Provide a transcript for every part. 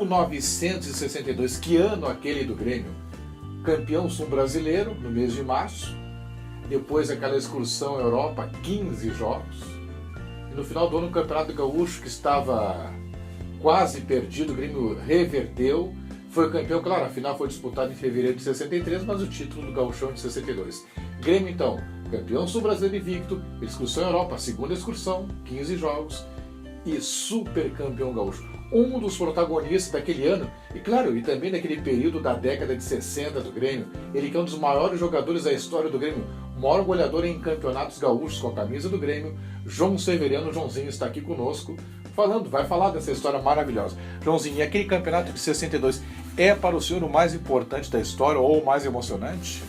1962, que ano aquele do Grêmio? Campeão sul-brasileiro no mês de março, depois aquela excursão à Europa, 15 jogos, e no final do ano o Campeonato Gaúcho, que estava quase perdido, o Grêmio reverteu, foi campeão, claro, a final foi disputada em fevereiro de 63, mas o título do Gauchão de 62. Grêmio então, campeão sul-brasileiro invicto, excursão à Europa, segunda excursão, 15 jogos, e super campeão gaúcho. Um dos protagonistas daquele ano, e claro, e também daquele período da década de 60 do Grêmio, ele que é um dos maiores jogadores da história do Grêmio, o maior goleador em campeonatos gaúchos com a camisa do Grêmio, João Severiano. Joãozinho está aqui conosco, vai falar dessa história maravilhosa. Joãozinho, e aquele campeonato de 62 é para o senhor o mais importante da história ou o mais emocionante?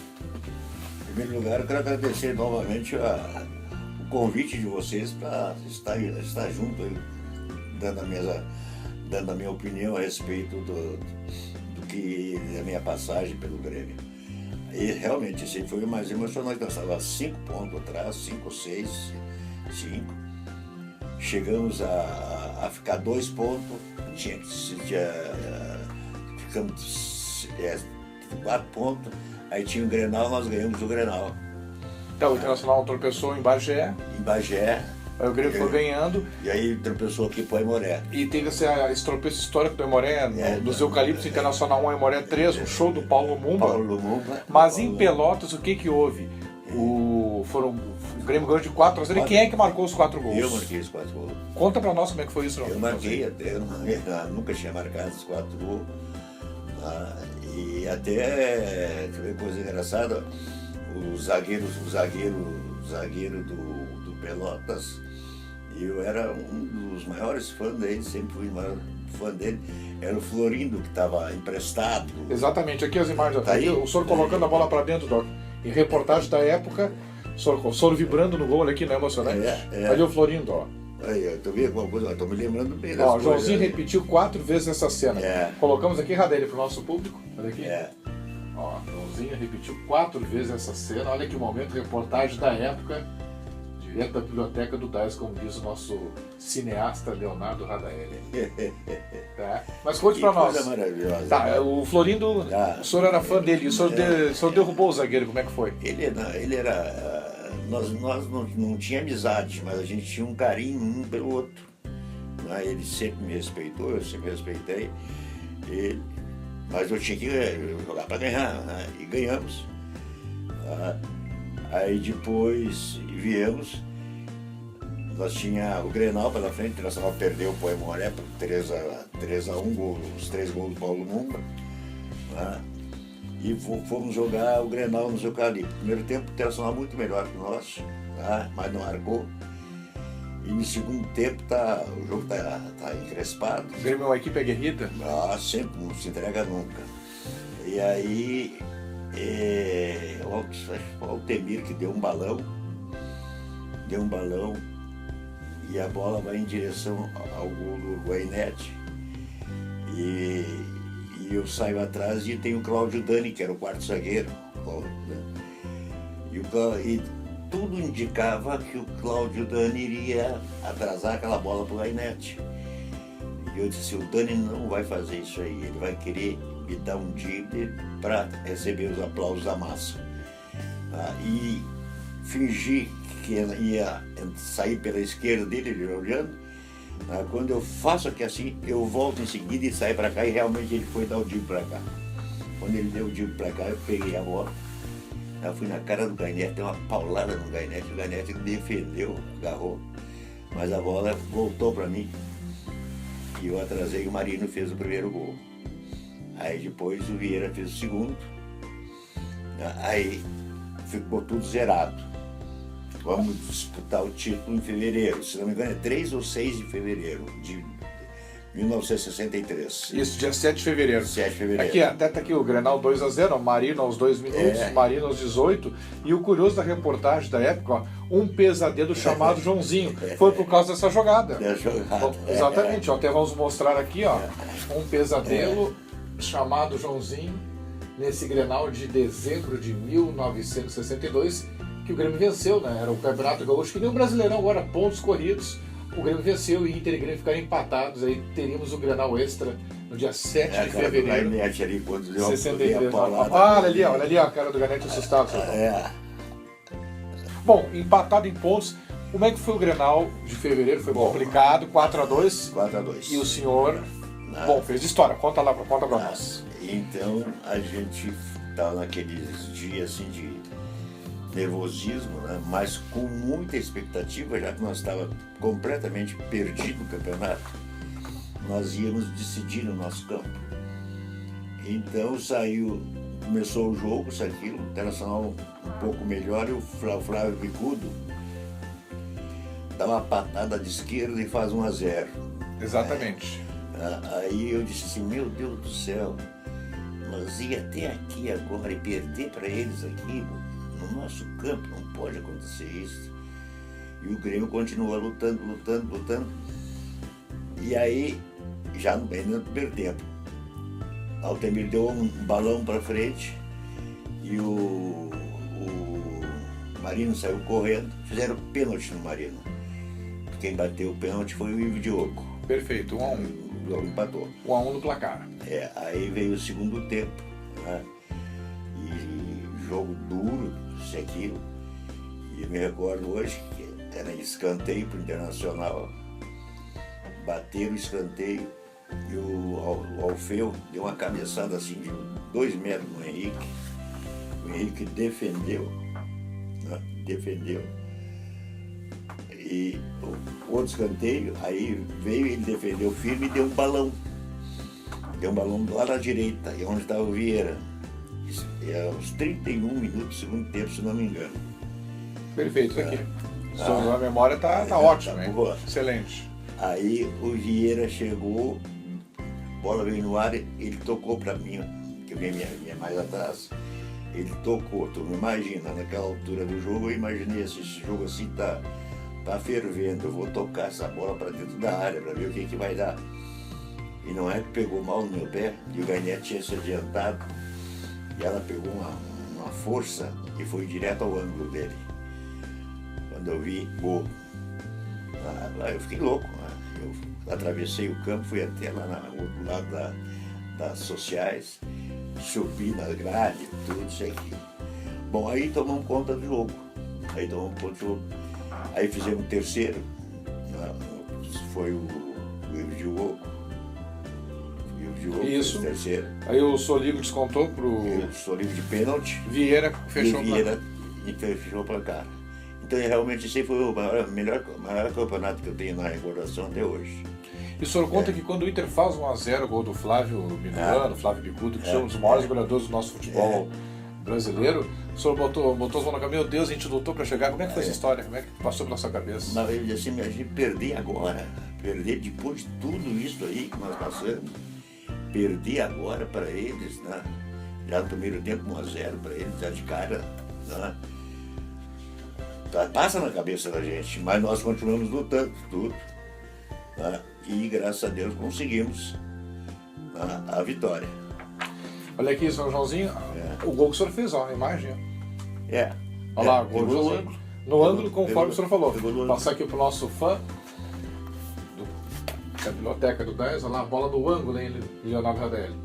Em primeiro lugar, eu quero agradecer novamente o convite de vocês para estar junto aí, dando a minha opinião a respeito da minha passagem pelo Grêmio. E realmente esse foi o mais emocionante. Nós estávamos 5 pontos atrás, 5 ou 6, 5. Chegamos a ficar 2 pontos, ficamos 4 pontos, aí tinha o Grenal, nós ganhamos o Grenal. Então o Internacional tropeçou em Bagé. Aí o Grêmio foi ganhando. E aí tropeçou aqui para o Aimoré. E teve esse tropeço histórico do Aimoré, dos Eucaliptos, Internacional 1, Aimoré 3, um show do Paulo Lumumba. Mas em Pelotas, o que houve? O Grêmio ganhou de 4-0. E quem é que marcou os 4 gols? Eu marquei os 4 gols. Conta pra nós como é que foi isso. Eu marquei até, eu nunca tinha marcado os 4 gols. E até, deixa eu ver coisa engraçada, o zagueiro do Pelotas, eu era um dos maiores fãs dele, sempre fui o maior fã dele, era o Florindo, que estava emprestado. Exatamente, aqui as imagens, tá aí, o senhor colocando a bola para dentro, Doc. Em reportagem da época, o senhor vibrando no gol, olha aqui, não é emocionante? Ali o Florindo, ó. Aí, eu tô vendo alguma coisa, tô me lembrando bem das coisas. Joãozinho repetiu 4 vezes essa cena. Colocamos aqui, Radelli, pro nosso público, olha aqui. Ó, Joãozinho repetiu 4 vezes essa cena, olha que momento, reportagem da época, direto da biblioteca do DAES, como diz o nosso cineasta Leonardo Radaelli. Tá? Mas conte pra nós. Coisa maravilhosa. Tá, o Florindo, o senhor era fã dele, o senhor derrubou o zagueiro, como é que foi? Ele era... Nós não tínhamos amizade, mas a gente tinha um carinho um pelo outro. Ele sempre me respeitou, eu sempre respeitei ele. Mas eu tinha que jogar para ganhar, e ganhamos. Aí depois viemos, nós tínhamos o Grenal pela frente, o Internacional perdeu para o Aimoré por 3-1, os 3 gols do Paulo Lumumba. E fomos jogar o Grenal nos Eucaliptos. Primeiro tempo o Internacional muito melhor que nós, mas não marcou. E no segundo tempo o jogo tá encrespado. O Grêmio é uma equipe aguerrida? Sempre, não se entrega nunca. E aí o Altemir que deu um balão e a bola vai em direção ao gol do Guaianete. E eu saio atrás e tem o Cláudio Dani, que era o quarto zagueiro. E tudo indicava que o Cláudio Dani iria atrasar aquela bola para o Guaianete. E eu disse, o Dani não vai fazer isso aí, ele vai querer me dar um drible para receber os aplausos da massa. E fingi que ia sair pela esquerda dele, ele olhando. Quando eu faço aqui assim, eu volto em seguida e saio para cá, e realmente ele foi dar o drible para cá. Quando ele deu o drible para cá, eu peguei a bola, eu fui na cara do Guaianete, dei uma paulada no Guaianete, o Guaianete defendeu, agarrou, mas a bola voltou para mim e eu atrasei e o Marino fez o primeiro gol. Aí depois o Vieira fez o segundo, aí ficou tudo zerado. Vamos disputar o título em fevereiro, se não me engano é 3 ou 6 de fevereiro de 1963. Isso, dia 7 de fevereiro. 7 de fevereiro. Aqui, até tá aqui o Grenal 2-0, Marino aos 2 minutos, Marino aos 18. E o curioso da reportagem da época, ó, um pesadelo chamado Joãozinho. Foi por causa dessa jogada. Exatamente, ó, até vamos mostrar aqui, ó, um pesadelo chamado Joãozinho, nesse Grenal de dezembro de 1962, que o Grêmio venceu, né? Era o Campeonato Gaúcho, que nem o Brasileirão agora, pontos corridos. o Grêmio venceu e Inter e Grêmio ficaram empatados. Aí teríamos o Grenal Extra no dia 7 de fevereiro. Ali, quando deu 63. Olha ali, ó, a cara do Ganete assustado. Bom, empatado em pontos. Como é que foi o Grenal de fevereiro? Foi complicado, 4-2. 4-2. E o senhor, bom, fez história. Conta pra nós. Então, a gente estava naqueles dias assim de nervosismo, né? Mas com muita expectativa, já que nós estávamos completamente perdidos no campeonato, nós íamos decidir no nosso campo. Então começou o jogo, o Internacional um pouco melhor, e o Flávio Bicudo dá uma patada de esquerda e faz 1-0. Exatamente. Aí eu disse assim, meu Deus do céu, nós ia até aqui agora e perder para eles aqui, no nosso campo, não pode acontecer isso. E o Grêmio continua lutando. E aí, já no primeiro tempo, Altemir deu um balão para frente e o Marino saiu correndo, fizeram pênalti no Marino. Quem bateu o pênalti foi o Ivo Diogo. Perfeito, 1-1. O jogo empatou. 1-1 no placar. Aí veio o segundo tempo, né? E jogo duro, isso e aquilo. E eu me recordo hoje que era escanteio para o Internacional. Bateram o escanteio e o Alfeu deu uma cabeçada assim de 2 metros no Henrique. O Henrique defendeu, né? E o outro escanteio, aí veio, ele defendeu firme e deu um balão. Deu um balão lá na direita, e onde estava o Vieira. Aos 31 minutos do segundo tempo, se não me engano. Perfeito, isso aqui. A memória tá ótima, hein? Boa. Excelente. Aí o Vieira chegou, a bola veio no ar, ele tocou para mim, que eu vinha mais atrás. Ele tocou, tu não imagina, naquela altura do jogo, eu imaginei esse jogo assim, tá fervendo, eu vou tocar essa bola para dentro da área para ver o que vai dar. E não é que pegou mal no meu pé, e o Garnett tinha se adiantado, e ela pegou uma força e foi direto ao ângulo dele. Quando eu vi, gol. Eu fiquei louco, né? Eu atravessei o campo, fui até lá no outro lado das sociais, subi na grade, tudo isso aqui. Bom, aí tomamos conta do jogo. Aí fizemos o terceiro, foi o Ivo Diogo. Isso. Fez o terceiro. Aí o Soligo descontou pro... O Soligo de pênalti. Vieira fechou o placar. Então realmente esse foi o maior campeonato que eu tenho na recordação até hoje. E o senhor conta que quando o Inter faz 1-0, o gol do Flávio Minuano, Flávio Bicudo, que são um dos maiores jogadores do nosso futebol brasileiro, o senhor botou as mãos na cabeça, meu Deus, a gente lutou para chegar. Como é que foi essa história? Como é que passou pela sua cabeça? Mas eu disse assim, a gente perder agora, perder depois de tudo isso aí que nós passamos, perder agora para eles, né? Já no primeiro tempo 1-0 para eles, já de cara, né? Passa na cabeça da gente, mas nós continuamos lutando tudo, né? E graças a Deus conseguimos, né, a vitória. Olha aqui, São Joãozinho, o gol que o senhor fez, ó, a imagem. Olha lá, gol no ângulo. No ângulo, conforme o senhor falou. Vou passar aqui pro nosso fã da biblioteca do 10, olha lá, a bola no ângulo, hein, Leonardo Radelli.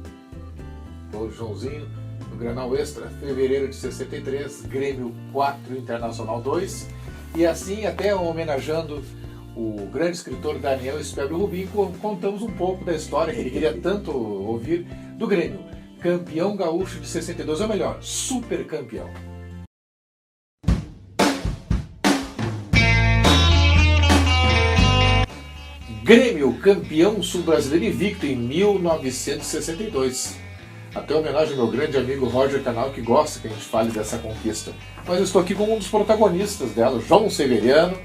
Gol do Joãozinho, no Grenal Extra, fevereiro de 63, Grêmio 4, Internacional 2. E assim, até homenageando o grande escritor Daniel Espébio Rubim, contamos um pouco da história que ele queria tanto ouvir do Grêmio. Campeão gaúcho de 62, ou melhor, super campeão. Grêmio, campeão sul-brasileiro invicto em 1962. Até homenagem ao meu grande amigo Roger Canal, que gosta que a gente fale dessa conquista. Mas eu estou aqui como um dos protagonistas dela, João Severiano.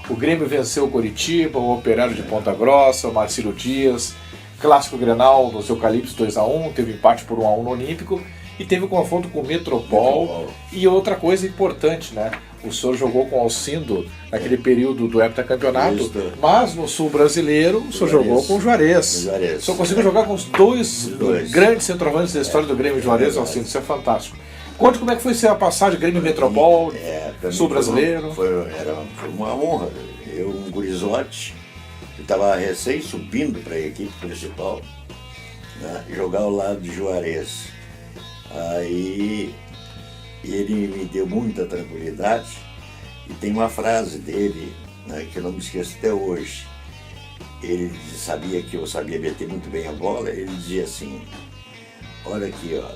O Grêmio venceu o Coritiba, o Operário de Ponta Grossa, o Marcílio Dias, clássico Grenal nos Eucaliptos 2-1, teve empate por 1-1 no Olímpico e teve o confronto com o Metropol. E outra coisa importante, né? O senhor jogou com o Alcindo naquele período do heptacampeonato, mas no Sul Brasileiro o senhor jogou com o Juarez. O senhor conseguiu jogar com os dois grandes centroavantes da história do Grêmio, Juarez e Alcindo, isso é fantástico. Conte como é que foi a passagem Grêmio Metropol, Sul Brasileiro. Foi uma honra. Eu, um gurizote, Eu estava recém subindo para a equipe principal, né, jogar ao lado de Juarez. Aí ele me deu muita tranquilidade e tem uma frase dele, né, que eu não me esqueço até hoje. Ele sabia que eu sabia meter muito bem a bola, ele dizia assim: olha aqui, ó,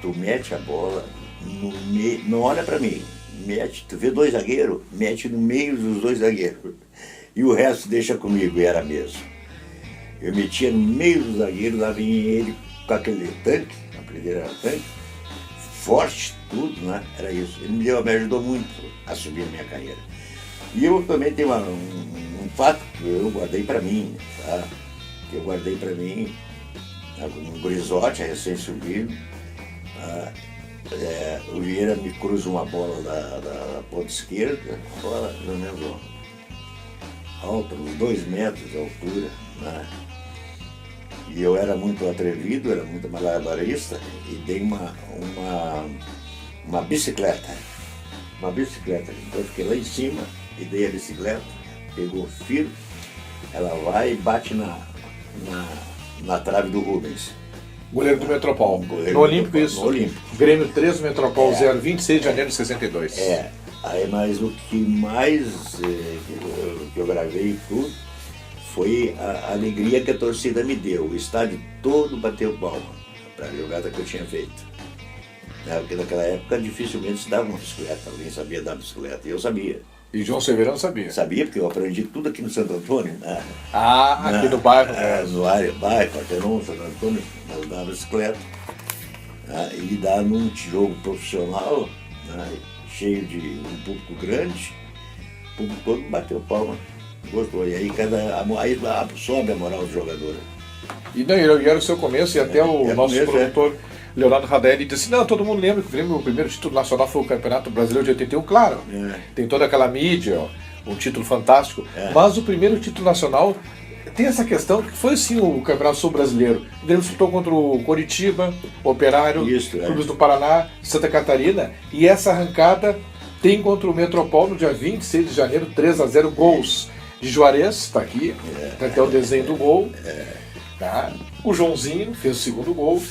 tu mete a bola no meio, não olha para mim, mete, tu vê 2 zagueiros, mete no meio dos 2 zagueiros e o resto deixa comigo. E era mesmo. Eu metia no meio dos zagueiros, lá vinha ele com aquele tanque, a primeira era tanque, forte, tudo, né? Era isso. Ele me ajudou muito a subir a minha carreira. E eu também tenho um fato que eu guardei para mim, tá? Que eu guardei para mim, um gurizote, recém-subido. Tá? O Vieira me cruza uma bola da ponta esquerda, a bola pelo menos alta, uns 2 metros de altura, né? E eu era muito atrevido, era muito malabarista, e dei uma bicicleta. Uma bicicleta. Então eu fiquei lá em cima e dei a bicicleta, pegou o fio, ela vai e bate na trave do Rubens. Goleiro do Metropol. No Olímpico, isso. No Olímpico. Grêmio 3, Metropol 0, 26 de janeiro de 62. Aí, mas o que mais que eu gravei e tudo foi a alegria que a torcida me deu. O estádio todo bateu palma para a jogada que eu tinha feito. Porque naquela época dificilmente se dava uma bicicleta, alguém sabia dar bicicleta, e eu sabia. E João Severão sabia? Sabia, porque eu aprendi tudo aqui no Santo Antônio. Né? Aqui no bairro. No bairro, Quarteirão, Santo Antônio, nós dávamos bicicleta. E dar num jogo profissional, né, cheio de um público grande, o público todo bateu palma, gostou. E aí sobe a moral do jogador. E era o seu começo, e até o nosso produtor Leonardo Radelli disse: não, todo mundo lembra que o Grêmio, o primeiro título nacional foi o Campeonato Brasileiro de 81, claro. Tem toda aquela mídia, um título fantástico, mas o primeiro título nacional tem essa questão que foi sim o Campeonato Sul Brasileiro. O Grêmio disputou contra o Coritiba, o Operário, Clubes do Paraná, Santa Catarina, e essa arrancada tem contra o Metropol no dia 26 de janeiro, 3-0, gols de Juarez, está aqui, tem até o desenho do gol. Tá? O Joãozinho fez o segundo gol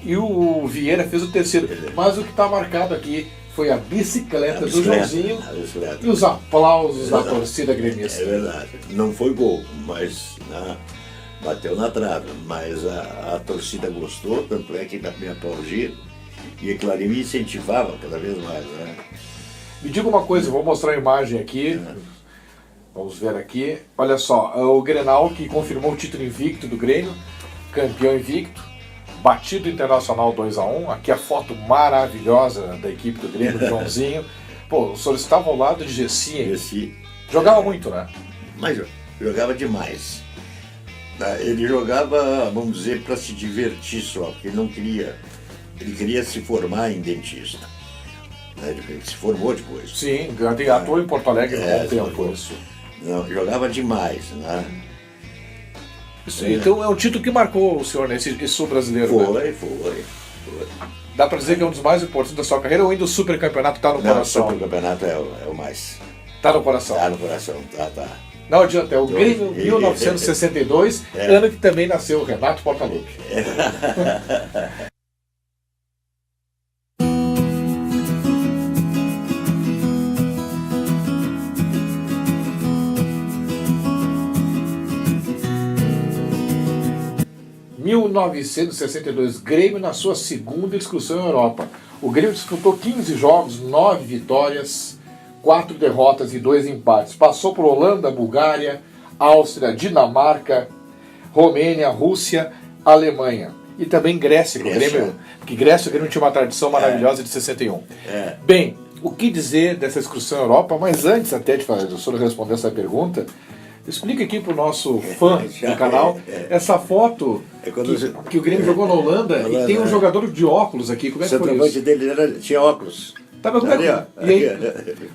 e o Vieira fez o terceiro. Mas o que está marcado aqui foi a bicicleta do Joãozinho e os aplausos da torcida gremista. É verdade. Não foi gol, mas bateu na trave. Mas a torcida gostou, tanto é que me aplaudiu. E a Clarim me incentivava cada vez mais. Né? Me diga uma coisa, eu vou mostrar a imagem aqui. Vamos ver aqui. Olha só, o Grenal que confirmou o título invicto do Grêmio, campeão invicto, batido Internacional 2-1. Aqui a foto maravilhosa da equipe do Grêmio, do Joãozinho. Pô, o senhor estava ao lado de Gessi. Jogava muito, né? Mas jogava demais. Ele jogava, vamos dizer, para se divertir só, porque ele não queria. Ele queria se formar em dentista. Ele se formou depois. Sim, atuou em Porto Alegre há um tempo. Não, jogava demais, né? Então é um título que marcou o senhor, né? Esse Sul Brasileiro. Foi. Dá pra dizer que é um dos mais importantes da sua carreira, ou ainda o Super Campeonato tá no coração? O Super Campeonato é o mais. Tá no coração? Tá no coração, tá. Não adianta, é o Grêmio 1962, ano que também nasceu o Renato Portaluppi. 1962, Grêmio na sua segunda excursão à Europa. O Grêmio disputou 15 jogos, 9 vitórias, 4 derrotas e 2 empates. Passou por Holanda, Bulgária, Áustria, Dinamarca, Romênia, Rússia, Alemanha. E também Grécia, o Grêmio tinha uma tradição maravilhosa de 61. Bem, o que dizer dessa excursão à Europa? Mas antes até de o senhor responder essa pergunta, explica aqui para o nosso fã do canal essa foto que o Grêmio jogou na Holanda e tem um jogador de óculos aqui. Como é que foi isso? O centroavante dele tinha óculos. Tá, mas,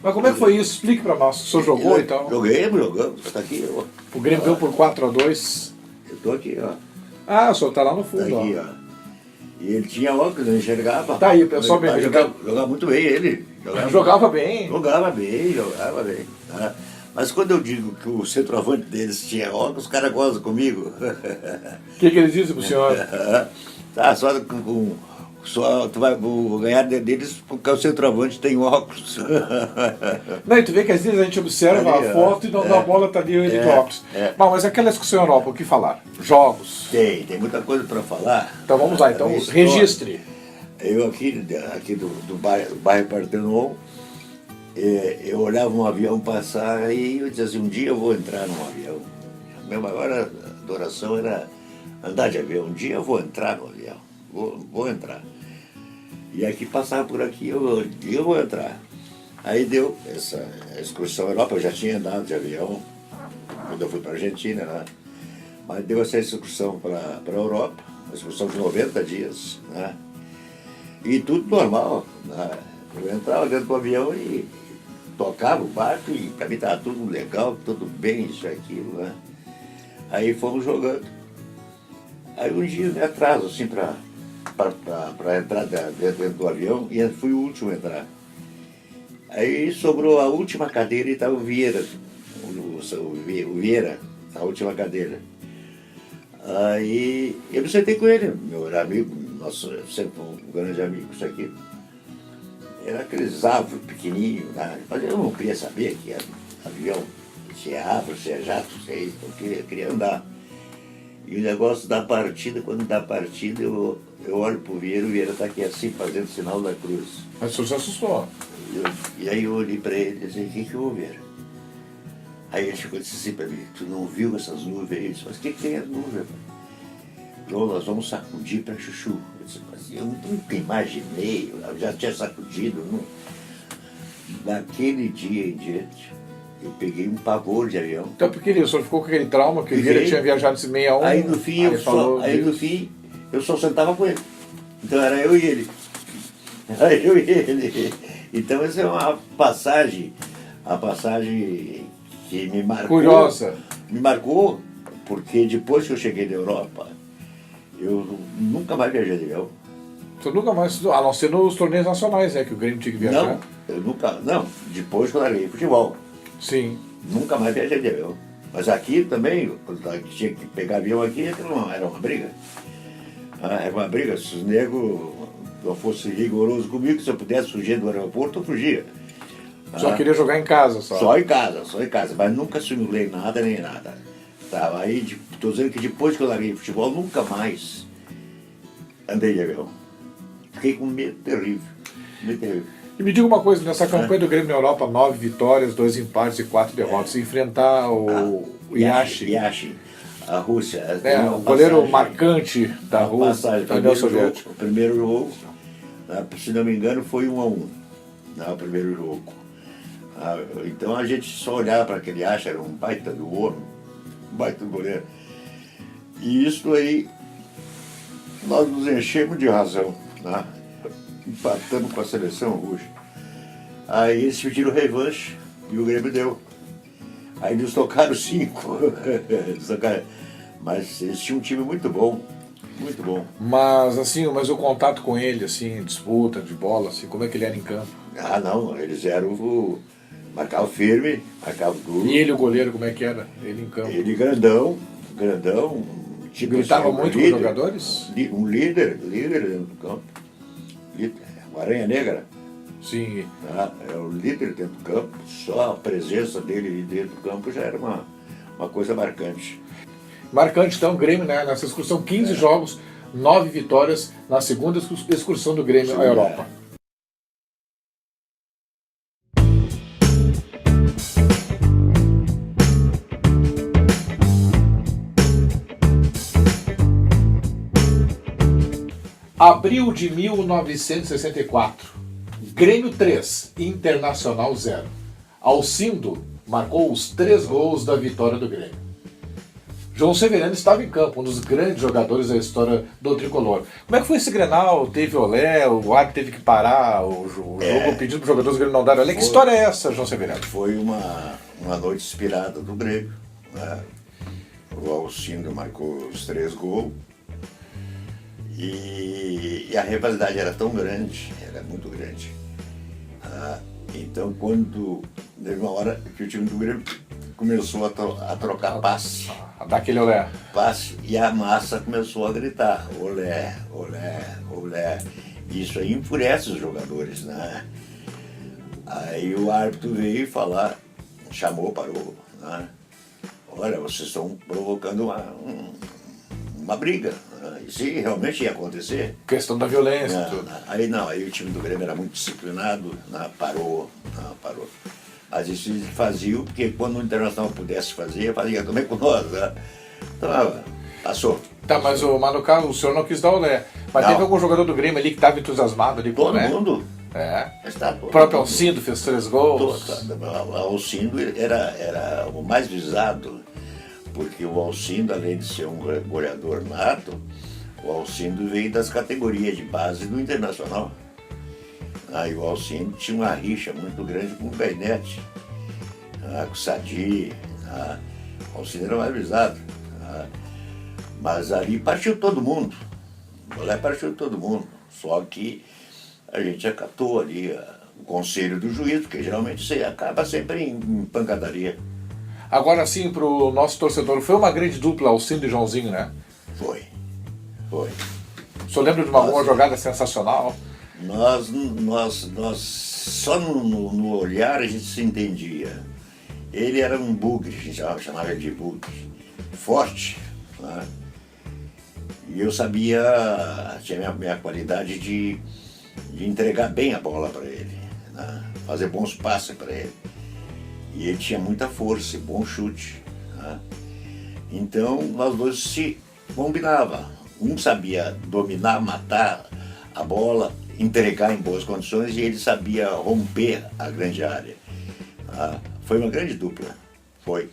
mas como é que foi isso? Explique para nós. O senhor jogou e tal? Jogamos. Tá aqui, ó. O Grêmio ganhou por 4-2. Eu tô aqui, ó. Ah, o senhor tá lá no fundo, tá aqui, ó. E ele tinha óculos, ele enxergava. Tá aí, o pessoal jogava muito bem ele. Jogava bem. Jogava bem. Tá? Mas quando eu digo que o centroavante deles tinha óculos, os caras gozam comigo. O que eles dizem pro senhor? Tá, só tu vai ganhar deles porque o centroavante tem óculos. Não, e tu vê que às vezes a gente observa Ali, a foto e não dá bola, tá ali ele de óculos. Bom, mas aquela discussão Europa, o que falar? Jogos. Tem muita coisa para falar. Então vamos lá, então registre. Eu aqui do bairro Partenon, eu olhava um avião passar e eu dizia assim, um dia eu vou entrar num avião. A minha maior adoração era andar de avião. Um dia eu vou entrar no avião, vou entrar. E aqui passava por aqui, um dia eu vou entrar. Aí deu essa excursão Europa, eu já tinha andado de avião quando eu fui para a Argentina, né? Mas deu essa excursão para a Europa, uma excursão de 90 dias, né? E tudo normal, né? Eu entrava dentro do avião e tocava o barco e para mim estava tudo legal, tudo bem, isso e aquilo, né? Aí fomos jogando. Aí um dia eu me atraso assim para entrar dentro do avião e fui o último a entrar. Aí sobrou a última cadeira e estava o Vieira, o Vieira, a última cadeira. Aí eu me sentei com ele, meu amigo, nosso, sempre um grande amigo, isso aqui. Era aqueles árvores pequenininhos, né? Mas eu não queria saber que era avião, se é árvore, se é jato, se é isso, eu queria andar. E o negócio da partida, quando dá partida, eu olho pro Vieira, o Vieira está aqui assim, fazendo sinal da cruz. Mas o senhor se assustou. E aí eu olhei para ele e disse, o que houve, Vieira? Aí ele chegou e disse assim para mim, tu não viu essas nuvens aí? Eu disse, mas o que tem as nuvens? Nós vamos sacudir para Chuchu. Eu disse, mas eu nunca imaginei, eu já tinha sacudido. Não. Daquele dia em diante, eu peguei um pavor de avião. Então por que o senhor ficou com aquele trauma que o Vieira tinha viajado esse 61? Aí no fim, eu só sentava com ele. Então era eu e ele. Então essa é uma passagem, a passagem que me marcou. Curiosa. Me marcou porque depois que eu cheguei da Europa, eu nunca mais viajei de avião. O senhor nunca mais, a não ser nos torneios nacionais, né, que o Grêmio tinha que viajar. Não, depois que eu larguei futebol. Sim. Nunca mais viajei de avião. Mas aqui também, quando tinha que pegar avião aqui, era uma briga. Era uma briga, se os negros não fossem rigorosos comigo, se eu pudesse fugir do aeroporto, eu fugia. Só queria jogar em casa, só. Só em casa, mas nunca simulei nada nem nada. Tá, aí estou dizendo que depois que eu larguei futebol, nunca mais andei de avião. Fiquei com medo terrível, medo terrível. E me diga uma coisa, nessa campanha do Grêmio na Europa, 9 vitórias, 2 empates e 4 derrotas, enfrentar o Yashin, a Rússia. O goleiro marcante da Rússia, da União Soviética. O primeiro jogo, se não me engano, foi 1-1, o primeiro jogo. Então a gente só olhava para aquele Yashin, era um baita do homem, um baita do goleiro. E isso aí, nós nos enchemos de razão, né? Empatamos com a seleção russa. Aí eles pediram revanche e o Grêmio deu. Aí eles tocaram 5. Mas eles tinham um time muito bom. Muito bom. Mas assim, o contato com ele, assim, disputa de bola, assim, como é que ele era em campo? Não, eles eram marcava firme, marcava duro. E ele, o goleiro, como é que era? Ele em campo? Ele grandão, tipo gritava assim, muito com os jogadores? Um líder dentro do campo. O Aranha Negra. Sim. É o líder dentro do campo. Só a presença dele dentro do campo já era uma coisa marcante. Marcante, então, o Grêmio, né? Nessa excursão, 15 jogos, 9 vitórias na segunda excursão do Grêmio à Europa. Abril de 1964, Grêmio 3, Internacional 0. Alcindo marcou os 3 gols da vitória do Grêmio. João Severiano estava em campo, um dos grandes jogadores da história do Tricolor. Como é que foi esse Grenal? Teve olé, o árbitro teve que parar o jogo pedindo para os jogadores do Grêmio não darem olé. Que história é essa, João Severiano? Foi uma noite inspirada do Grêmio, né? O Alcindo marcou os 3 gols. E a rivalidade era tão grande, era muito grande. Então, quando teve uma hora que o time do Grêmio começou a trocar passe. Dá aquele olé. Passe, e a massa começou a gritar, olé, olé, olé. Isso aí enfurece os jogadores, né? Aí o árbitro veio falar, chamou, parou, né? Olha, vocês estão provocando uma briga. Né? Isso realmente ia acontecer. Questão da violência. Tudo. Aí o time do Grêmio era muito disciplinado, né? Parou. Mas isso eles faziam, porque quando o Internacional pudesse fazer, fazia também com nós. Né? Então, passou. Tá, mas no caso, o senhor não quis dar olé. Mas teve algum jogador do Grêmio ali que estava entusiasmado ali com o olé? Todo mundo. O próprio Alcindo fez 3 gols. O Alcindo era o mais visado, porque o Alcindo, além de ser um goleador nato, o Alcindo veio das categorias de base do Internacional. E o Alcindo tinha uma rixa muito grande com o Gainete, com o Sadi. O Alcindo era mais visado. Mas ali partiu todo mundo. Lá partiu todo mundo. Só que a gente acatou ali o conselho do juiz, porque geralmente você acaba sempre em pancadaria. Agora sim, para o nosso torcedor, foi uma grande dupla, Alcindo e Joãozinho, né? Foi. O senhor lembra de uma jogada sensacional? Nós só no olhar a gente se entendia. Ele era um bugre, a gente chamava ele de bugre, forte, né? E eu sabia, tinha minha qualidade de entregar bem a bola para ele, né? Fazer bons passes para ele. E ele tinha muita força e bom chute. Né? Então nós dois se combinavam. Um sabia dominar, matar a bola, entregar em boas condições, e ele sabia romper a grande área. Foi uma grande dupla. Foi.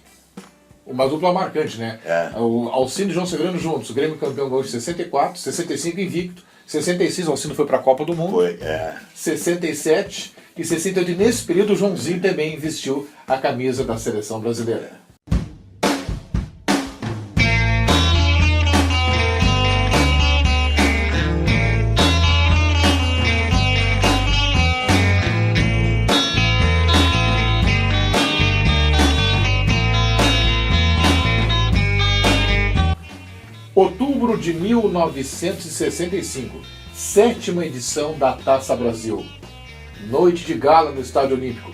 Uma dupla marcante, né? O Alcindo e João Severino juntos. O Grêmio campeão gol de 64, 65 invicto. 66 o Alcindo foi para a Copa do Mundo. 67 e 68. E nesse período o Joãozinho também vestiu a camisa da seleção brasileira. Outubro de 1965, 7ª edição da Taça Brasil. Noite de gala no Estádio Olímpico.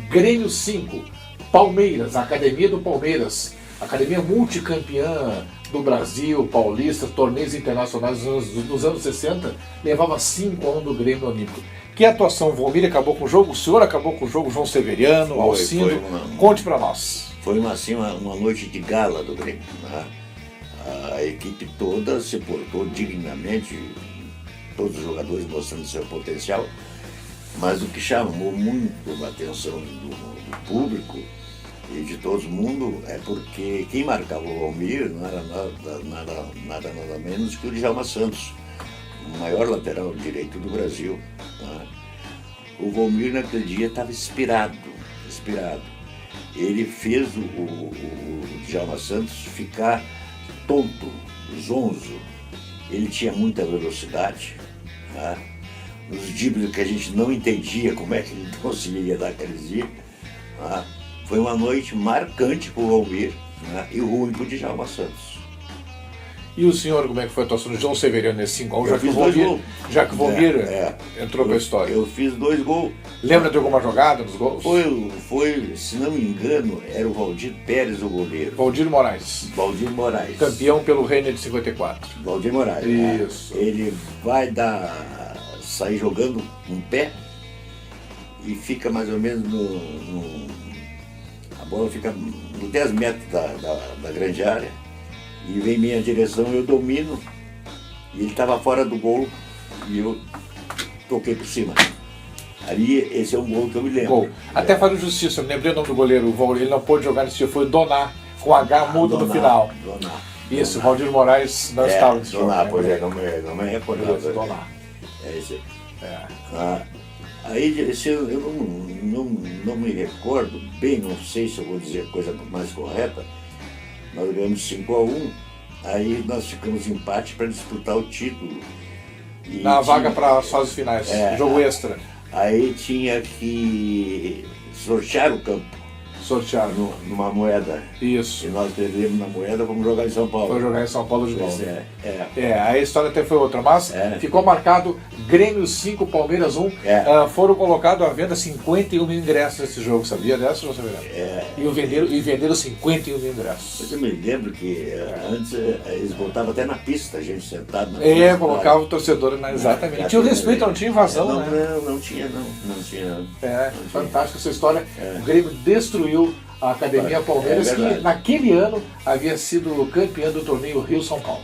Grêmio 5, Palmeiras, Academia do Palmeiras, academia multicampeã do Brasil, paulista, torneios internacionais nos anos 60, levava 5-1 do Grêmio Olímpico. Que atuação, Valmir acabou com o jogo, o senhor acabou com o jogo, João Severiano, Alcindo, conte para nós. Foi uma noite de gala do Grêmio, né? A equipe toda se portou dignamente, todos os jogadores mostrando seu potencial, mas o que chamou muito a atenção do público e de todo mundo é porque quem marcava o Valmir não era nada menos que o Djalma Santos, o maior lateral direito do Brasil. Né? O Valmir naquele dia estava inspirado. Ele fez o Djalma Santos ficar tonto, zonzo. Ele tinha muita velocidade, né? Os dribles que a gente não entendia como é que ele conseguia dar aqueles dribles. Né? Foi uma noite marcante para o Valmir, né? E ruim para o Djalma Santos. E o senhor, como é que foi a atuação do João Severiano nesse 5-1? Já que o Valmir entrou para a história. Eu fiz 2 gols. Lembra de alguma jogada nos gols? Foi, se não me engano, era o Valdir Pérez o goleiro. Valdir Moraes. Campeão pelo Renner de 54. Valdir Moraes. Isso. Né? Ele vai sair jogando um pé e fica mais ou menos a bola fica nos 10 metros da grande área. E vem em minha direção, eu domino, e ele estava fora do gol, e eu toquei por cima. Ali, esse é um gol que eu me lembro. Gol. Até fazendo justiça, eu me lembrei o nome do goleiro, ele não pôde jogar nesse dia, foi Donar, com H mudo no final. Donar. Isso, Valdir Moraes não estava nesse jogo. Donar, pois não me recordava. Donar. É esse aí. Aí, esse eu não me recordo bem, não sei se eu vou dizer a coisa mais correta. Nós ganhamos 5-1, aí nós ficamos em empate para disputar o título. Na vaga para as fases finais, jogo extra. Aí tinha que sortear o campo. Sorteado. Numa moeda. Isso. E nós perdemos na moeda, vamos jogar em São Paulo. Foi jogar em São Paulo de novo. A história até foi outra, mas ficou marcado Grêmio 5, Palmeiras 1. Foram colocados à venda 51 mil ingressos nesse jogo, sabia dessa, João Severiano? E venderam 51 mil ingressos. Eu me lembro que antes eles botavam até na pista, a gente sentado na pista. Colocava o torcedor exatamente. Tinha o respeito, não tinha invasão, né? Não tinha. Fantástica essa história. O Grêmio destruiu a Academia Palmeiras, que naquele ano havia sido campeã do torneio Rio-São Paulo.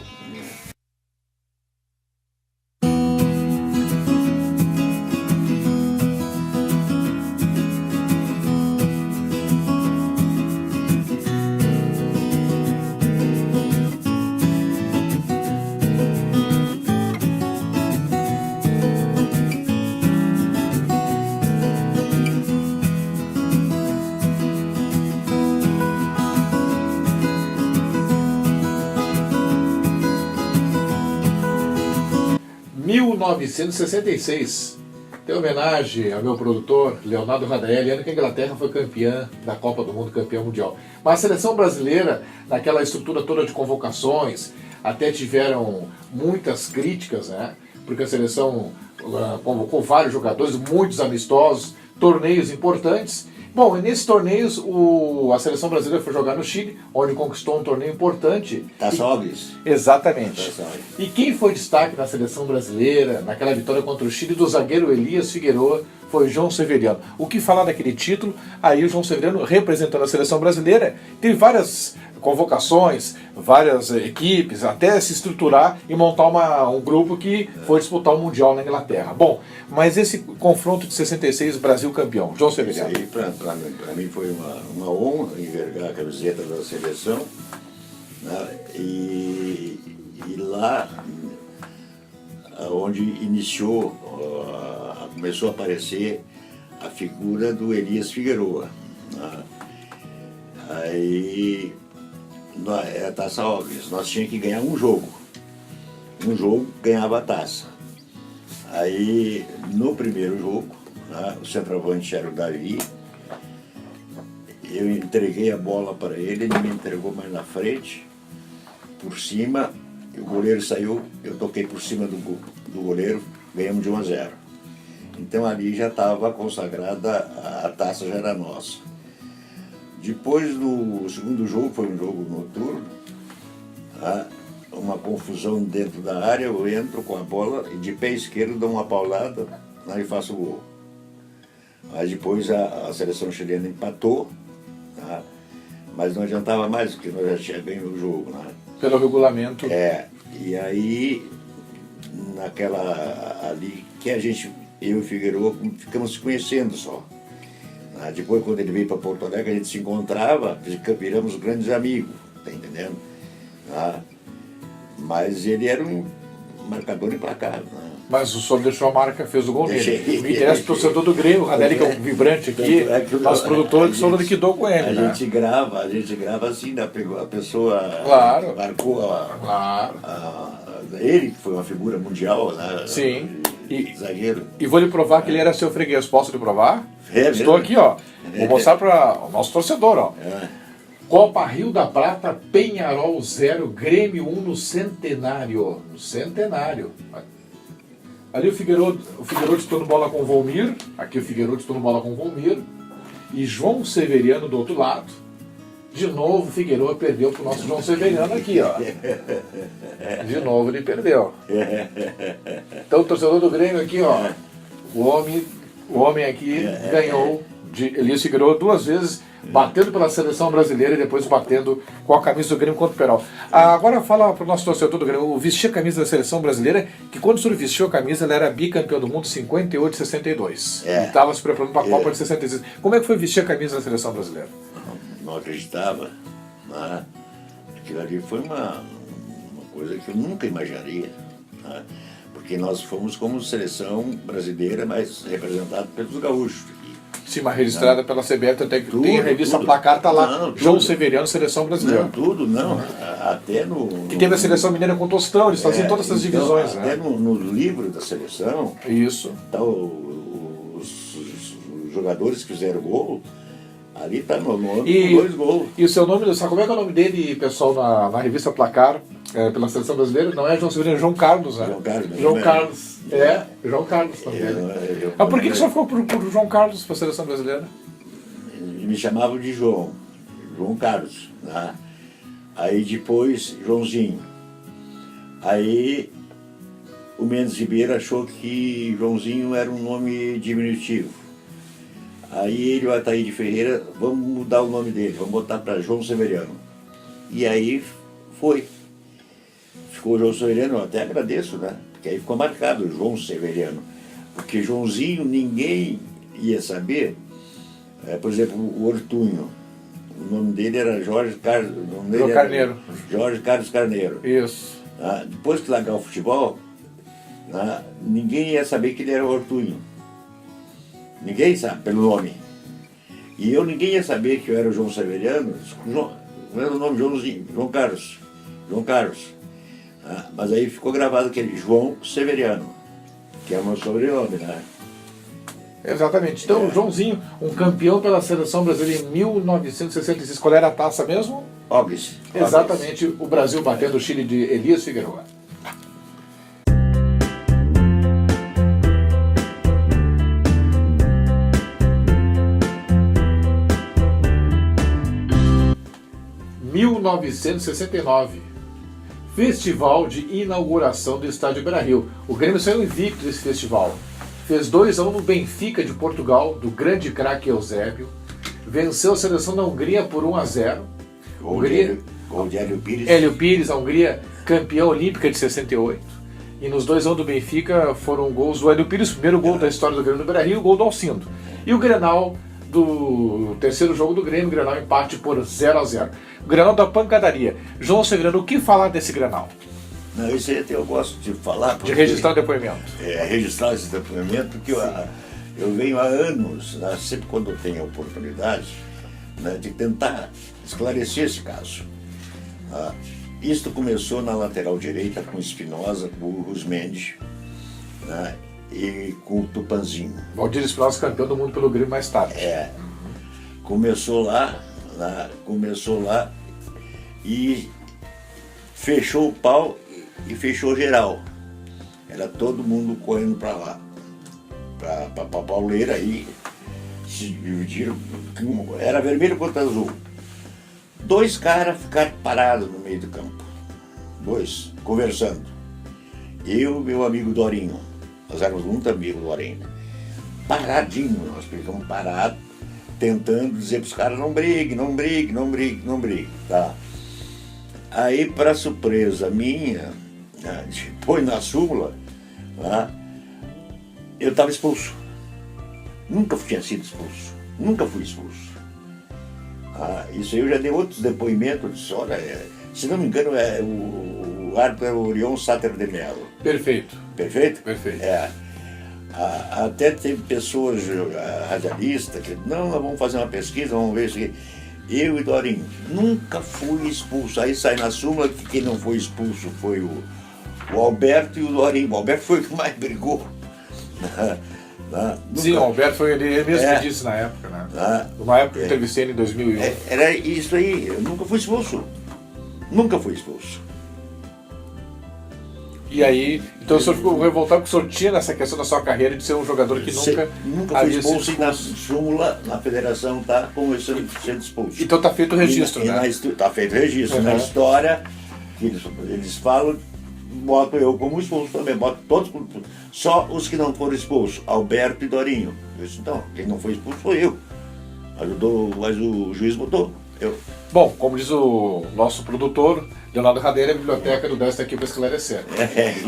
Em 1966, tem homenagem ao meu produtor, Leonardo Radaelli, ano que a Inglaterra foi campeã da Copa do Mundo, campeã mundial. Mas a seleção brasileira, naquela estrutura toda de convocações, até tiveram muitas críticas, né? Porque a seleção convocou vários jogadores, muitos amistosos, torneios importantes. Bom, e nesses torneios a seleção brasileira foi jogar no Chile, onde conquistou um torneio importante. Taça Oglis. Exatamente. E quem foi destaque na seleção brasileira, naquela vitória contra o Chile, do zagueiro Elias Figueroa, foi João Severiano. O que falar daquele título? Aí o João Severiano, representando a seleção brasileira, teve várias convocações, várias equipes, até se estruturar e montar um grupo que foi disputar o Mundial na Inglaterra. Bom, mas esse confronto de 66, Brasil campeão, João Severiano. Isso aí, para mim foi uma honra envergar a camiseta da seleção, né? E lá, onde iniciou, começou a aparecer a figura do Elias Figueroa, né? Aí a Taça Oglis, nós tínhamos que ganhar um jogo ganhava a taça. Aí no primeiro jogo, né, o centroavante era o Davi, eu entreguei a bola para ele me entregou mais na frente, por cima, o goleiro saiu, eu toquei por cima do goleiro, ganhamos de 1-0. Então ali já estava consagrada, a taça já era nossa. Depois do segundo jogo, foi um jogo noturno, tá? Uma confusão dentro da área, eu entro com a bola e de pé esquerdo dou uma paulada, aí faço o gol. Mas depois a seleção chilena empatou, tá? Mas não adiantava mais, porque nós já tínhamos ganho o jogo, né? Pelo regulamento. E aí, naquela ali, que eu e o Figueroa ficamos se conhecendo só. Depois, quando ele veio para Porto Alegre, a gente se encontrava, viramos grandes amigos, tá entendendo? Mas ele era um marcador implacável. Mas o senhor deixou a marca, fez o gol nele. Me interessa o torcedor do Grêmio, o Radelli, que é um vibrante aqui, nosso produtor, que o senhor liquidou com ele. A gente grava assim, né? Pegou a pessoa, marcou ele, que foi uma figura mundial, né? Sim. Zagueiro. E vou lhe provar que ele era seu freguês. Posso lhe provar? Estou aqui, ó. Vou mostrar para o nosso torcedor, ó. Copa Rio da Prata, Penharol 0, Grêmio 1 no Centenário. No Centenário. Ali o Figueroa disputando bola com o Volmir. Aqui o Figueroa disputando bola com o Volmir. E João Severiano do outro lado. De novo o Figueroa perdeu para o nosso João Severiano aqui, ó. De novo ele perdeu. Então o torcedor do Grêmio aqui, ó. O homem aqui ganhou de Elias Figueroa 2 vezes, batendo pela seleção brasileira e depois batendo com a camisa do Grêmio contra o Peral. Agora fala para o nosso torcedor do Grêmio, vestir a camisa da seleção brasileira, que quando o senhor vestiu a camisa, ela era bicampeão do mundo 58 e 62. E estava se preparando para a Copa de 66. Como é que foi vestir a camisa da seleção brasileira? Não acreditava, né? Aquilo ali foi uma coisa que eu nunca imaginaria, né? Porque nós fomos como seleção brasileira, mas representado pelos gaúchos. Sim, mas registrada pela CBF, até que tem a revista Placar, tá lá, João Severiano, seleção brasileira. Até no... Que teve a seleção mineira com Tostão, eles faziam todas essas divisões, até né? No livro da seleção, isso. Tá, os jogadores que fizeram gol, Ali está meu nome E- com 2 gols. E o seu nome, sabe como é que é o nome dele, pessoal, na revista Placar, pela seleção brasileira? Não é João Severino, é João Carlos, né? João Carlos, João né? Carlos. João Carlos também. Mas por que que só ficou por João Carlos para a seleção brasileira? Me chamavam de João Carlos, né? Aí depois Joãozinho. Aí o Mendes Ribeiro achou que Joãozinho era um nome diminutivo. Aí ele e o Ataíde Ferreira, vamos mudar o nome dele, vamos botar para João Severiano. E aí foi. Ficou João Severiano, eu até agradeço, né? Porque aí ficou marcado João Severiano. Porque Joãozinho ninguém ia saber. Por exemplo, o Ortunho. O nome dele era Jorge Carlos. Carneiro. Jorge Carlos Carneiro. Isso. Depois que largar o futebol, ninguém ia saber que ele era Ortunho. Ninguém sabe, pelo nome. E ninguém ia saber que eu era o João Severiano. Não era o nome Joãozinho, João Carlos. João Carlos. Mas aí ficou gravado aquele João Severiano, que é o meu sobrenome, né? Exatamente. Então, o Joãozinho, um campeão pela seleção brasileira em 1966. Qual era a taça mesmo? Óbvio. Exatamente, o Brasil batendo o Chile de Elias Figueroa. Em 1969, festival de inauguração do Estádio Beira-Rio. O Grêmio saiu invicto desse festival. Fez 2-1 no Benfica de Portugal, do grande craque Eusébio. Venceu a seleção da Hungria por 1-0. Gol de Hélio Pires. Hélio Pires, a Hungria campeã olímpica de 68. E nos 2-1 do Benfica foram gols do Hélio Pires, o primeiro gol da história do Grêmio no Beira-Rio, o gol do Alcindo. E o Grenal, do terceiro jogo do Grêmio, o Grenal empate por 0-0. O Grenal da pancadaria. João Severino, o que falar desse Grenal? Não, isso aí eu gosto de falar. De registrar o depoimento. Registrar esse depoimento, porque eu venho há anos, né, sempre quando eu tenho a oportunidade, né, de tentar esclarecer esse caso. Isto começou na lateral direita com Espinosa, com o Rusmendi, né, e com o Tupanzinho. Valdir Espinosa, campeão do mundo pelo Grêmio mais tarde. Começou lá e fechou o pau e fechou geral. Era todo mundo correndo para lá, para a pauleira, aí se dividiram, era vermelho contra azul. 2 caras ficaram parados no meio do campo, 2, conversando. Eu e meu amigo Dorinho, nós éramos muito amigos do Dorinho. Paradinho, nós ficamos parados, tentando dizer para os caras, não brigue, tá? Aí, para surpresa minha, depois na súmula, eu estava expulso. Nunca tinha sido expulso, nunca fui expulso. Isso aí eu já dei outros depoimentos, olha, se não me engano, o árbitro é o Orion Sater de Mello. Perfeito. Perfeito? Perfeito. Até teve pessoas radialistas que, não, nós vamos fazer uma pesquisa, vamos ver isso aqui. Eu e Dorinho, nunca fui expulso. Aí sai na súmula que quem não foi expulso foi o Alberto e o Dorinho. O Alberto foi o que mais brigou. Sim, o Alberto foi ele mesmo que disse na época, né? Numa época que entrevistei ele em 2001. Era isso aí, eu nunca fui expulso. Nunca fui expulso. E aí, então o senhor ficou revoltado porque o senhor tinha nessa questão da sua carreira de ser um jogador que nunca foi expulso, e na súmula, na federação está como sendo expulso. Então está feito o registro, né? Está feito o registro. Na história, eles falam, boto eu como expulso também, boto todos, só os que não foram expulsos, Alberto e Dorinho. Eu disse, então, quem não foi expulso foi eu. Mas o juiz botou, eu. Bom, como diz o nosso produtor, Leonardo Radeira, a biblioteca do 10 está aqui para esclarecer.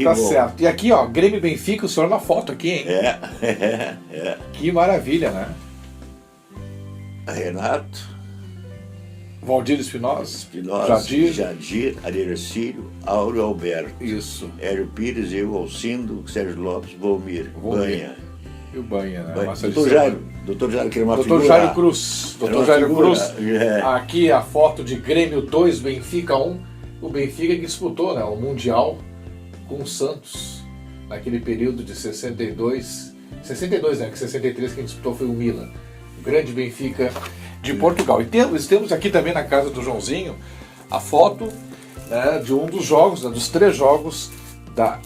Tá certo. E aqui, ó, Grêmio e Benfica, o senhor na foto aqui, hein? Que maravilha, né? Renato, Valdir Espinosa, Jadir, Arercílio, Áureo Alberto. Isso. Hélio Pires, eu, Alcindo, Sérgio Lopes, Volmir. Banha. E o Banha, né? Doutor Jairo, que era uma Doutor figura. Jairo Cruz. Doutor Jairo Cruz. Aqui a foto de Grêmio 2, Benfica 1. O Benfica que disputou, né, o Mundial com o Santos naquele período de 62, né? Que 63 quem disputou foi o Milan. grande Benfica de Portugal. E temos aqui também na casa do Joãozinho a foto, né, de um dos jogos, né, dos 3 jogos da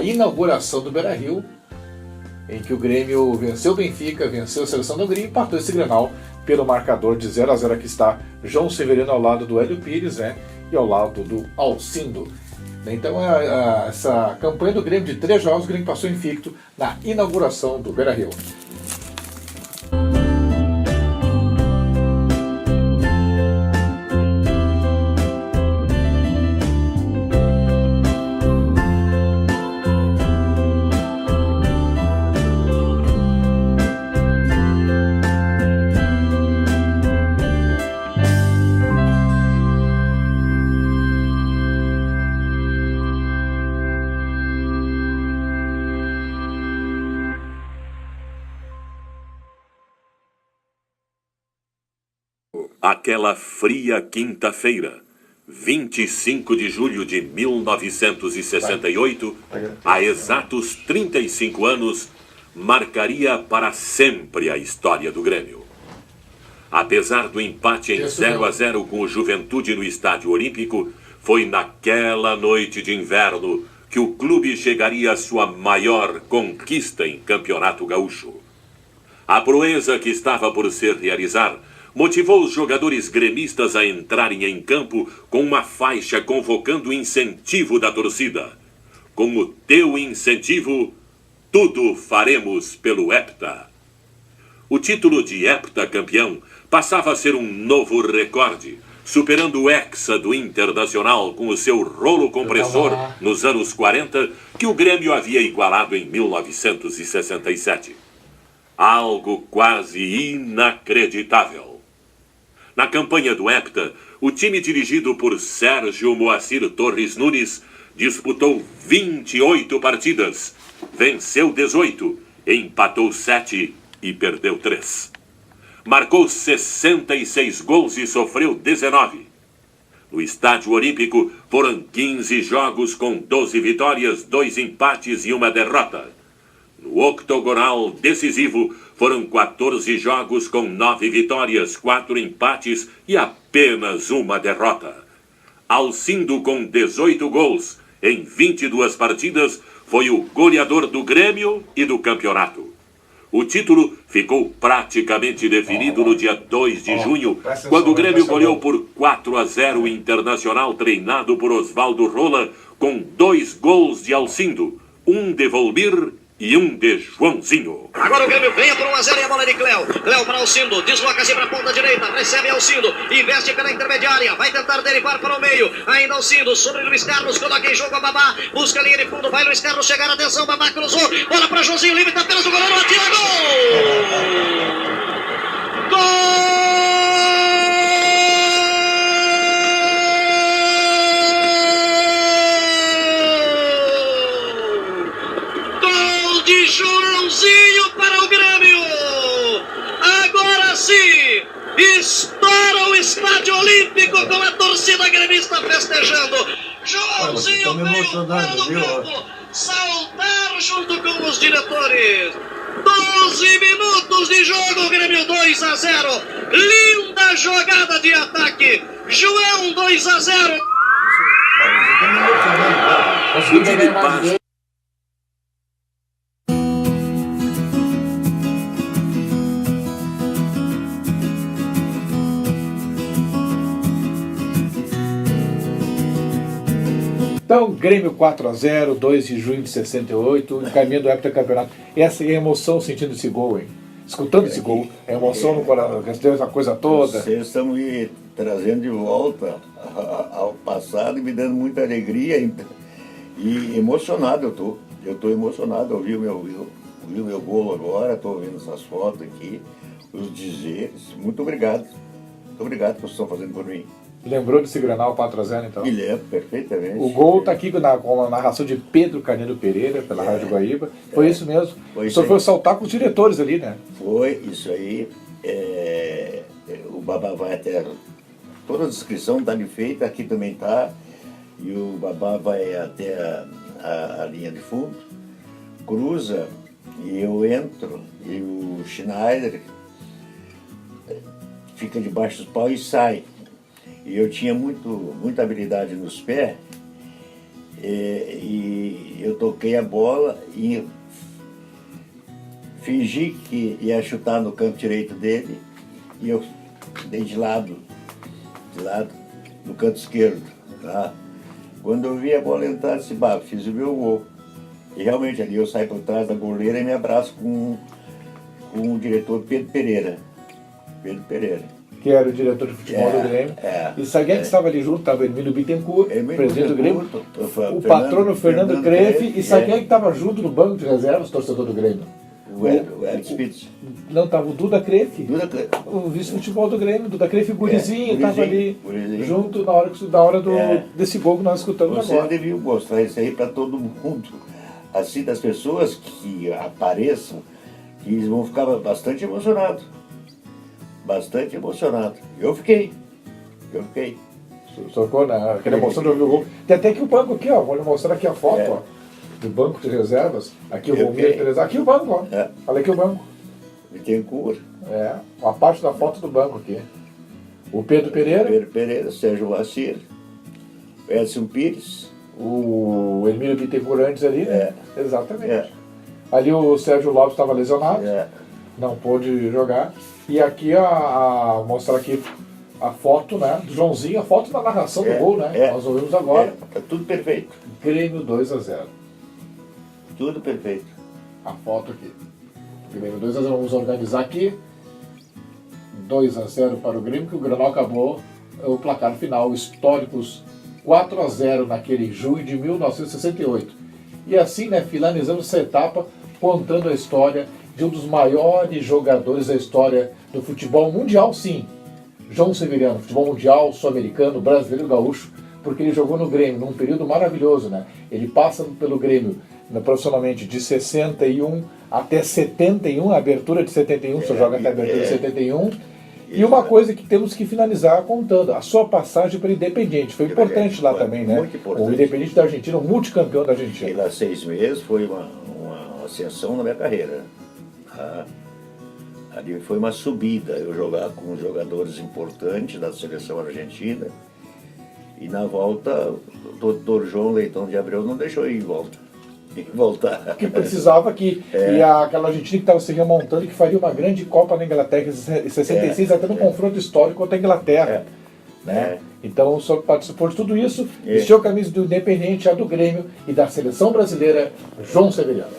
inauguração do Beira-Rio, em que o Grêmio venceu o Benfica, venceu a Seleção da Hungria e empatou esse Grenal pelo marcador de 0-0. Aqui está João Severino ao lado do Hélio Pires, né, e ao lado do Alcindo. Então, essa campanha do Grêmio de 3 jogos, o Grêmio passou invicto na inauguração do Beira-Rio. Aquela fria quinta-feira, 25 de julho de 1968, há exatos 35 anos, marcaria para sempre a história do Grêmio. Apesar do empate em 0-0 com o Juventude no Estádio Olímpico, foi naquela noite de inverno que o clube chegaria à sua maior conquista em Campeonato Gaúcho. A proeza que estava por se realizar motivou os jogadores gremistas a entrarem em campo com uma faixa convocando o incentivo da torcida. Com o teu incentivo, tudo faremos pelo Hepta. O título de heptacampeão passava a ser um novo recorde, superando o hexa do Internacional com o seu rolo compressor nos anos 40, que o Grêmio havia igualado em 1967. Algo quase inacreditável. Na campanha do Hepta, o time dirigido por Sérgio Moacir Torres Nunes disputou 28 partidas, venceu 18, empatou 7 e perdeu 3. Marcou 66 gols e sofreu 19. No Estádio Olímpico foram 15 jogos com 12 vitórias, 2 empates e 1 derrota. No octogonal decisivo foram 14 jogos com 9 vitórias, 4 empates e apenas 1 derrota. Alcindo, com 18 gols em 22 partidas, foi o goleador do Grêmio e do campeonato. O título ficou praticamente definido no dia 2 de junho, quando o Grêmio goleou por 4-0 o Internacional, treinado por Oswaldo Rola, com 2 gols de Alcindo, 1 de Volmir e 1 de Joãozinho. Agora o Grêmio ganha por 1-0 e a bola é de Cléo. Cléo para Alcindo, desloca-se para a ponta direita, recebe Alcindo, investe pela intermediária, vai tentar derivar para o meio. Ainda Alcindo, sobre Luiz Carlos, coloca em jogo a Babá, busca a linha de fundo, vai Luiz Carlos chegar, atenção, Babá cruzou, bola para Joãozinho, limite apenas o goleiro, atira, gol! Gol! De Joãozinho para o Grêmio. Agora sim, estoura o Estádio Olímpico com a torcida gremista festejando. Joãozinho veio para o campo saltar junto com os diretores. 12 minutos de jogo, Grêmio 2-0. Linda jogada de ataque. João 2-0. O time passa. Então, Grêmio 4-0, 2 de junho de 68, encaminhando o heptacampeonato. Essa é a emoção sentindo esse gol, hein? Escutando esse gol, a emoção no coração, essa coisa toda. Vocês estão me trazendo de volta ao passado e me dando muita alegria e emocionado eu tô. Eu estou emocionado, ouvi o meu gol agora, estou vendo essas fotos aqui, os dizeres. Muito obrigado. Muito obrigado que vocês estão fazendo por mim. Lembrou desse Grenal 4-0, então? Me lembro perfeitamente. O gol está aqui com a narração de Pedro Carneiro Pereira, pela Rádio Guaíba. Foi isso mesmo. O senhor foi saltar com os diretores ali, né? Foi, isso aí. O Babá vai até... Toda a descrição está ali feita, aqui também está. E o Babá vai até a linha de fundo, cruza, e eu entro, e o Schneider fica debaixo dos paus e sai. E eu tinha muita habilidade nos pés, e eu toquei a bola e fingi que ia chutar no canto direito dele, e eu dei de lado, no canto esquerdo. Tá? Quando eu vi a bola entrar, disse, fiz o meu gol. E realmente ali eu saio por trás da goleira e me abraço com o diretor Pedro Pereira. Que era o diretor de futebol do Grêmio. E sabe quem que estava ali junto? Estava Emílio Bittencourt, presidente do Grêmio, o patrono Fernando Crefe, e sabe quem que estava junto no banco de reservas, torcedor do Grêmio? O Hélio Spitz. Não, estava o Duda Crefe, o vice-futebol do Grêmio, Duda Crefe, o Gurizinho, estava ali junto na hora desse gol que nós escutamos agora. Vocês deviam mostrar isso aí para todo mundo, assim, das pessoas que apareçam, que eles vão ficar bastante emocionados. Bastante emocionado. Eu fiquei. Socou, né? Aquela emoção de ouvir o gol. Tem até aqui o banco aqui, ó. Vou lhe mostrar aqui a foto, ó. Do banco de reservas. Aqui o Romero Teresa. Aqui o banco, ó. Olha aqui o banco. Bittencourt. A parte da foto do banco aqui. O Pedro Pereira. Sérgio Lassir. Edson Pires. O Emílio Bittencourt antes ali, né? Exatamente. Ali o Sérgio Lopes estava lesionado. Não pôde jogar. E aqui mostrar aqui a foto, né, do Joãozinho, a foto da narração do gol, né? Nós ouvimos agora. Tá tudo perfeito. Grêmio 2-0. Tudo perfeito. A foto aqui. Grêmio 2-0, vamos organizar aqui. 2-0 para o Grêmio, que o Grenal acabou o placar final, históricos 4-0 naquele junho de 1968. E assim, né, finalizamos essa etapa contando a história de um dos maiores jogadores da história do futebol mundial, sim. João Severiano, futebol mundial, sul-americano, brasileiro, gaúcho, porque ele jogou no Grêmio num período maravilhoso, né? Ele passa pelo Grêmio profissionalmente de 61 até 71, a abertura de 71, só joga até a abertura de 71. E uma coisa que temos que finalizar contando, a sua passagem pelo Independiente, foi importante lá também, né? Muito importante. O Independiente da Argentina, o multicampeão da Argentina. E lá 6 meses foi uma ascensão na minha carreira. Ali foi uma subida, eu jogar com jogadores importantes da seleção argentina, e na volta o doutor João Leitão de Abreu não deixou eu ir voltar. Que precisava que, e aquela Argentina que estava se remontando, que faria uma grande Copa na Inglaterra em 66, até no confronto histórico contra a Inglaterra. Né? Então o senhor participou de tudo isso, vestiu a camisa do Independiente, a do Grêmio e da seleção brasileira, João Severiano.